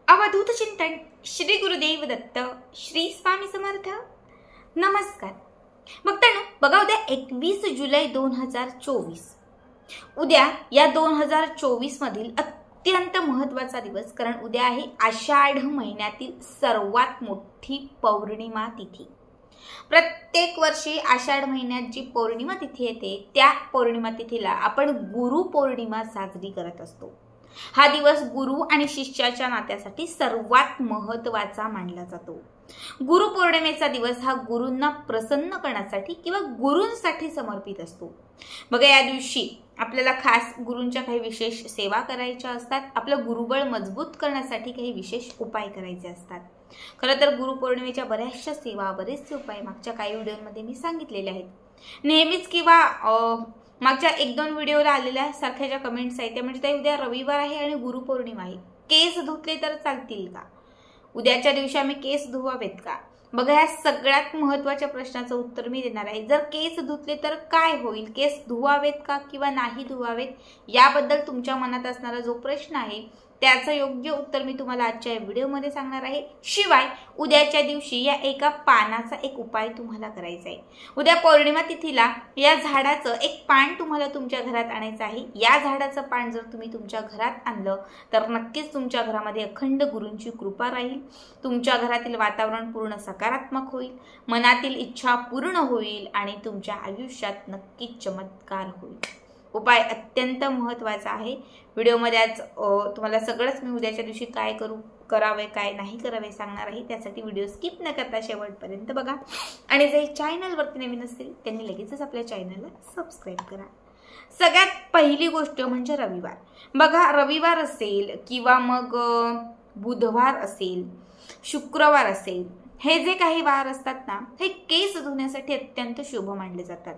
अवधूत चिंतन श्री गुरुदेव दत्त श्री स्वामी समर्थ। नमस्कार भक्तांनो, बघा उद्या 21 जुलै 2024 उद्या या 2024 मधील अत्यंत महत्त्वाचा दिवस, कारण उद्या आहे आषाढ महिन्यातील सर्वात मोठी पौर्णिमा तिथी। प्रत्येक वर्षी आषाढ महिन्यात जी पौर्णिमा तिथी येते त्या पौर्णिमा तिथीला आपण गुरु पौर्णिमा साजरी करत असतो। हा दिवस गुरु आणि शिष्याच्या नात्यासाठी सर्वात महत्त्वाचा मानला जातो। गुरु पौर्णिमेचा दिवस हा गुरूंना प्रसन्न करण्यासाठी किंवा गुरूंसाठी समर्पित असतो। बघा, या दिवशी आपल्याला खास गुरूंच्या काही विशेष सेवा करायच्या असतात। आपलं गुरुबळ मजबूत करण्यासाठी काही विशेष उपाय करायचे असतात। खरं तर गुरु पौर्णिमेच्या बऱ्याचशा सेवा, बरेचसे उपाय मागच्या काही व्हिडिओमध्ये मी सांगितलेले आहेत। नेहमीच किंवा मागच्या 1-2 व्हिडिओला आलेल्या सारख्या ज्या कमेंट्स आहेत त्या म्हणजे उद्या रविवार आहे आणि गुरुपौर्णिमा आहे, केस धुतले तर चालतील का? उद्याच्या दिवशी आम्ही केस धुवावेत का? बघा, या सगळ्यात महत्त्वाच्या प्रश्नाचं उत्तर मी देणार आहे। जर केस धुतले तर काय होईल? केस धुवावेत का किंवा नाही धुवावेत, याबद्दल तुमच्या मनात असणारा जो प्रश्न आहे त्याचं योग्य उत्तर मी तुम्हाला आजच्या व्हिडिओमध्ये सांगणार आहे। शिवाय उद्याच्या दिवशी या एका पानाचा एक उपाय तुम्हाला करायचा आहे। उद्या पौर्णिमा तिथीला या झाडाचं एक पान तुम्हाला तुमच्या घरात आणायचं आहे। या झाडाचं पान जर तुम्ही तुमच्या घरात आणलं तर नक्कीच तुमच्या घरामध्ये अखंड गुरूंची कृपा राहील। तुमच्या घरातील वातावरण पूर्ण सकारात्मक होईल, मनातील इच्छा पूर्ण होईल आणि तुमच्या आयुष्यात नक्कीच चमत्कार होईल। उपाय अत्यंत महत्त्वाचा आहे। व्हिडिओमध्ये आज तुम्हाला सगळंच मी उद्याच्या दिवशी काय करावे काय नाही करावे सांगणार आहे। त्यासाठी व्हिडिओ स्किप न करता शेवटपर्यंत बघा आणि जे चॅनलवरती नवीन असतील त्यांनी लगेचच आपल्या चॅनलला सबस्क्राईब करा। सगळ्यात पहिली गोष्ट म्हणजे रविवार। बघा, रविवार असेल किंवा मग बुधवार असेल, शुक्रवार असेल, हे जे काही वार असतात ना, हे केस धुण्यासाठी अत्यंत शुभ मानले जातात।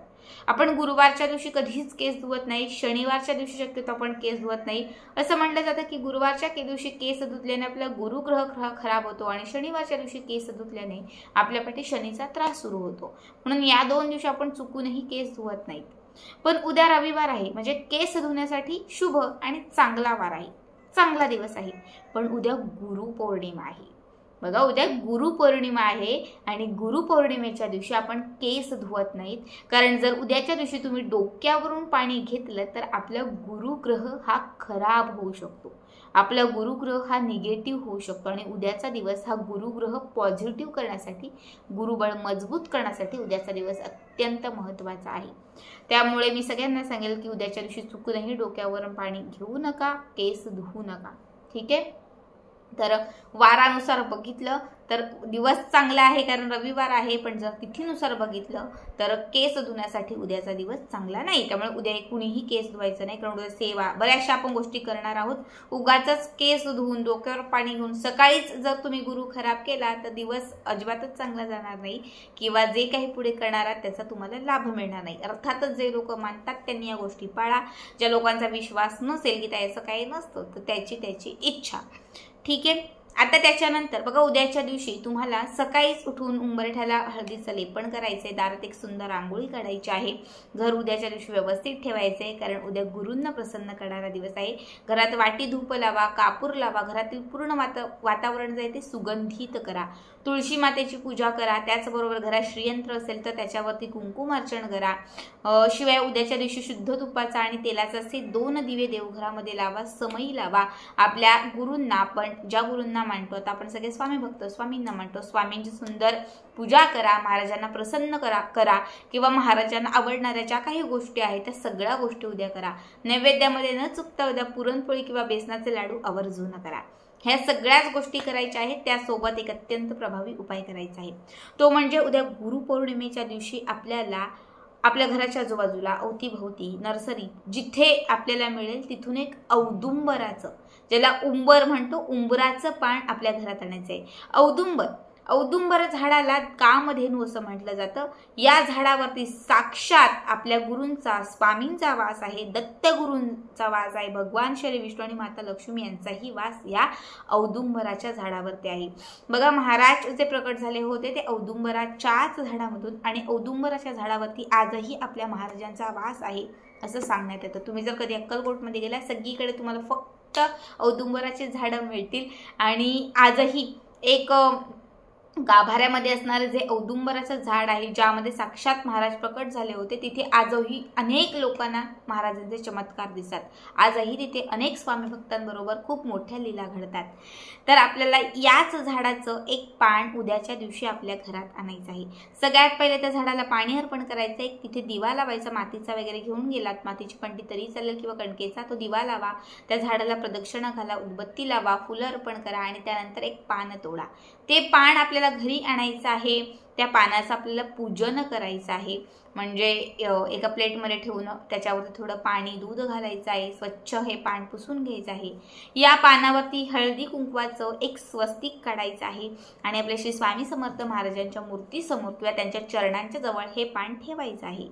आपण गुरुवारच्या दिवशी कधीच केस धुवत नाही, शनिवारच्या दिवशी शक्यतो आपण केस धुवत नाही। असं म्हटलं जातं की गुरुवारच्या दिवशी केस धुतल्याने आपला गुरुग्रह खराब होतो आणि शनिवारच्या दिवशी केस धुतल्याने आपल्यापाठी शनीचा त्रास सुरू होतो। म्हणून या 2 दिवशी आपण चुकूनही केस धुवत नाहीत। पण उद्या रविवार आहे म्हणजे केस धुण्यासाठी शुभ आणि चांगला वार आहे, चांगला दिवस आहे। पण उद्या गुरुपौर्णिमा आहे। बघा, उद्या गुरुपौर्णिमा आहे आणि गुरुपौर्णिमेच्या दिवशी आपण केस धुवत नाहीत, कारण जर उद्याच्या दिवशी तुम्ही डोक्यावरून पाणी घेतलं तर आपला गुरुग्रह हा खराब होऊ शकतो, आपला गुरुग्रह हा निगेटिव्ह होऊ शकतो। आणि उद्याचा दिवस हा गुरुग्रह पॉझिटिव्ह करण्यासाठी, गुरुबळ मजबूत करण्यासाठी उद्याचा दिवस अत्यंत महत्त्वाचा आहे। त्यामुळे मी सगळ्यांना सांगेल की उद्याच्या दिवशी चुकूनही डोक्यावरून पाणी घेऊ नका, केस धुवू नका, ठीक आहे? तर वारानुसार बघितलं तर दिवस चांगला आहे कारण रविवार आहे, पण जर तिथीनुसार बघितलं तर केस धुण्यासाठी उद्याचा दिवस चांगला नाही। त्यामुळे उद्या कुणीही केस धुवायचं नाही, कारण उद्या सेवा बऱ्याचशा आपण गोष्टी करणार आहोत। उगाचच केस धुवून डोक्यावर पाणी घेऊन सकाळीच जर तुम्ही गुरु खराब केला तर दिवस अजिबातच चांगला जाणार नाही किंवा जे काही पुढे करणार आहात त्याचा तुम्हाला लाभ मिळणार नाही। अर्थातच जे लोक मानतात त्यांनी या गोष्टी पाळा, ज्या लोकांचा विश्वास नसेल की त्याचं काही नसतं तर त्याची इच्छा, ठीक आहे? आता त्याच्यानंतर बघा, उद्याच्या दिवशी तुम्हाला सकाळीच उठून उंबरठ्याला हळदीचं लेपन करायचंय, दारात एक सुंदर रांगोळी काढायची आहे, घर उद्याच्या दिवशी व्यवस्थित ठेवायचंय कारण उद्या गुरूंना प्रसन्न करणारा दिवस आहे। घरात वाटी धूप लावा, कापूर लावा, घरातील पूर्ण वातावरण जे आहे ते सुगंधित करा, तुळशी मातेची पूजा करा, त्याचबरोबर घरात श्रीयंत्र असेल तर त्याच्यावरती कुंकुमार्चन करा। शिवाय उद्याच्या दिवशी शुद्ध तुपाचा आणि तेलाचा असे 2 दिवे देवघरामध्ये लावा, समई लावा। आपल्या गुरूंना, आपण ज्या गुरूंना मानतो, आता आपण सगळे स्वामी भक्त स्वामींना मानतो, स्वामींची सुंदर पूजा करा, महाराजांना प्रसन्न करा किंवा महाराजांना आवडणाऱ्या ज्या काही गोष्टी आहेत त्या सगळ्या गोष्टी उद्या करा। नैवेद्यामध्ये न चुकता उद्या पुरणपोळी किंवा बेसनाचे लाडू आवर्जून करा। ह्या सगळ्याच गोष्टी करायच्या आहेत। त्यासोबत एक अत्यंत प्रभावी उपाय करायचा आहे, तो म्हणजे उद्या गुरुपौर्णिमेच्या दिवशी आपल्याला आपल्या घराच्या आजूबाजूला अवतीभोवती नर्सरीत जिथे आपल्याला मिळेल तिथून एक औदुंबराचं, ज्याला उंबर म्हणतो, उंबराचं पान आपल्या घरात आणायचं आहे। औदुंबर झाडाला कामधेनू असं म्हटलं जातं। या झाडावरती साक्षात आपल्या गुरूंचा, स्वामींचा वास आहे, दत्तगुरूंचा वास आहे, भगवान श्री विष्णू आणि माता लक्ष्मी यांचाही वास या औदुंबराच्या झाडावरती आहे। बघा, महाराज जे प्रकट झाले होते ते औदुंबराच्याच झाडामधून आणि औदुंबराच्या झाडावरती आजही आपल्या महाराजांचा वास आहे असं सांगण्यात येतं। तुम्ही जर कधी अक्कलकोटमध्ये गेला, सगळीकडे तुम्हाला फक्त मस्त औदुंबराचे झाडं मिळतील. आणि आजही एक गाभाऱ्यामध्ये असणारे जे औदुंबराचं झाड आहे, ज्यामध्ये साक्षात महाराज प्रकट झाले होते, तिथे आजही अनेक लोकांना महाराजांचे चमत्कार दिसतात. आजही तिथे अनेक स्वामी भक्तांबरोबर खूप मोठ्या लीला घडतात. तर आपल्याला याच झाडाचं एक पान उद्याच्या दिवशी आपल्या घरात आणायचं आहे. सगळ्यात पहिले त्या झाडाला पाणी अर्पण करायचं, एक तिथे दिवा लावायचा. मातीचा वगैरे घेऊन गेलात, मातीची पंडी तरी चालेल किंवा कणकेचा, तो दिवा लावा. त्या झाडाला प्रदक्षिणा घाला, उदबत्ती लावा, फुलं अर्पण करा आणि त्यानंतर एक पान तोडा. ते पान आपल्याला घरी आणायचं आहे. त्या पानाचं आपल्याला पूजन करायचं आहे. म्हणजे एका प्लेटमध्ये ठेवून त्याच्यावरती थोडं पाणी दूध घालायचं आहे. स्वच्छ हे पान पुसून घ्यायचं आहे. या पानावरती हळदी कुंकवाचं एक स्वस्तिक काढायचं आहे आणि आपल्या श्री स्वामी समर्थ महाराजांच्या मूर्तीसमोर किंवा त्यांच्या चरणांच्या जवळ हे पान ठेवायचं आहे.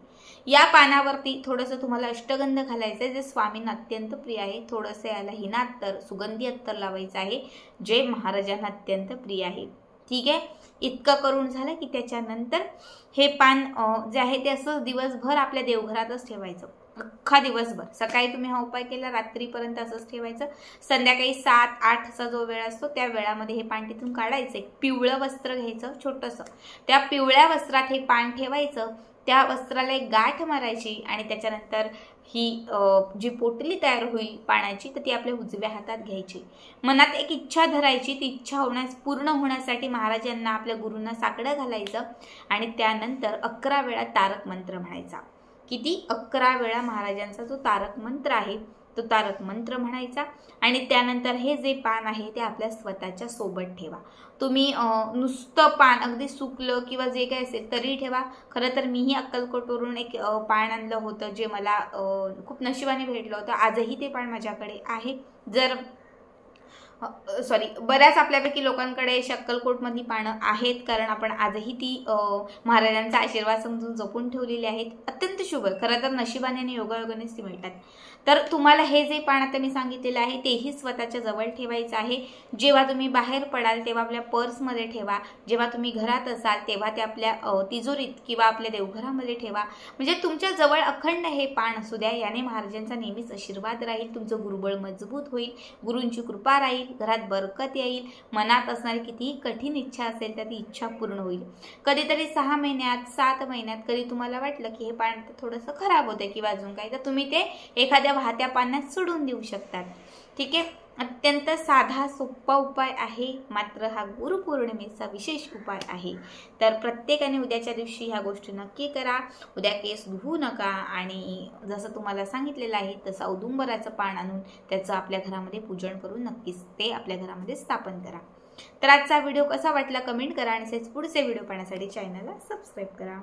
या पानावरती थोडंसं तुम्हाला अष्टगंध घालायचं आहे, जे स्वामींना अत्यंत प्रिय आहे. थोडंसं याला हिना अत्तर, सुगंधी अत्तर लावायचं आहे, जे महाराजांना अत्यंत प्रिय आहे. ठीक आहे. इतकं करून झालं की त्याच्यानंतर हे पान जे आहे ते असं दिवसभर आपल्या देवघरातच ठेवायचं, अख्खा दिवसभर. सकाळी तुम्ही हा उपाय केला, रात्रीपर्यंत असंच ठेवायचं. संध्याकाळी 7-8चा जो वेळ असतो त्या वेळामध्ये हे पान तिथून काढायचं. एक पिवळं वस्त्र घ्यायचं छोटंसं, त्या पिवळ्या वस्त्रात हे पान ठेवायचं. त्या वस्त्राला एक गाठ मारायची आणि त्याच्यानंतर ही जी पोटली तयार होईल पाण्याची, तर ती आपल्या उजव्या हातात घ्यायची. मनात एक इच्छा धरायची. ती इच्छा पूर्ण होण्यासाठी महाराजांना, आपल्या गुरूंना साकडं घालायचं आणि त्यानंतर 11 वेळा तारक मंत्र म्हणायचा. किती? 11 वेळा महाराजांचा जो तारक मंत्र आहे तो तारक मंत्र म्हणायचा. आणि त्यानंतर हे जे पान आहे ते आपल्या स्वतःच्या सोबत ठेवा. तुम्ही नुसतं पान अगदी सुकलं किंवा जे काही असेल तरी ठेवा. खरं तर मीही अक्कलकोटवरून एक पान आणलं होतं, जे मला खूप नशिबाने भेटलं होतं. आजही ते पान माझ्याकडे आहे. बऱ्याच आपल्यापैकी लोकांकडे अक्कलकोटमधली पानं आहेत, कारण आपण आजही ती महाराजांचा आशीर्वाद समजून जपून ठेवलेली आहेत. अत्यंत शुभ, खरं तर नशिबाने आणि योगायोगानेच ती मिळतात. तर तुम्हाला हे जे पान आता मी सांगितलेलं आहे तेही स्वतःच्या जवळ ठेवायचं आहे. जेव्हा तुम्ही बाहेर पडाल तेव्हा आपल्या पर्समध्ये ठेवा. जेव्हा तुम्ही घरात असाल तेव्हा ते आपल्या तिजोरीत किंवा आपल्या देवघरामध्ये ठेवा. म्हणजे तुमच्या जवळ अखंड हे पान असू द्या. याने महाराजांचा नेहमीच आशीर्वाद राहील, तुमचं गुरुबळ मजबूत होईल, गुरूंची कृपा राहील, घरात बरकत येईल. मनात असणारी कितीही कठीण इच्छा असेल तर ती इच्छा पूर्ण होईल. कधीतरी 6 महिन्यात 7 महिन्यात कधी तुम्हाला वाटलं की हे पान थोडंसं खराब होतं किंवा अजून काही, तर तुम्ही ते एखाद्या वाहत्या पाण्यात सोडून देऊ शकतात. ठीक आहे. अत्यंत साधा सोपा उपाय आहे, मात्र हा गुरुपौर्णिमेचा विशेष उपाय आहे. तर प्रत्येकाने उद्याच्या दिवशी ह्या गोष्टी नक्की करा. उद्या केस धुवू नका आणि जसं तुम्हाला सांगितलेलं आहे तसं औदुंबराचं पान आणून त्याचं आपल्या घरामध्ये पूजन करून नक्कीच ते आपल्या घरामध्ये स्थापन करा. तर आजचा व्हिडिओ कसा वाटला कमेंट करा आणि पुढचे व्हिडिओ पाहण्यासाठी चॅनलला सबस्क्राईब करा.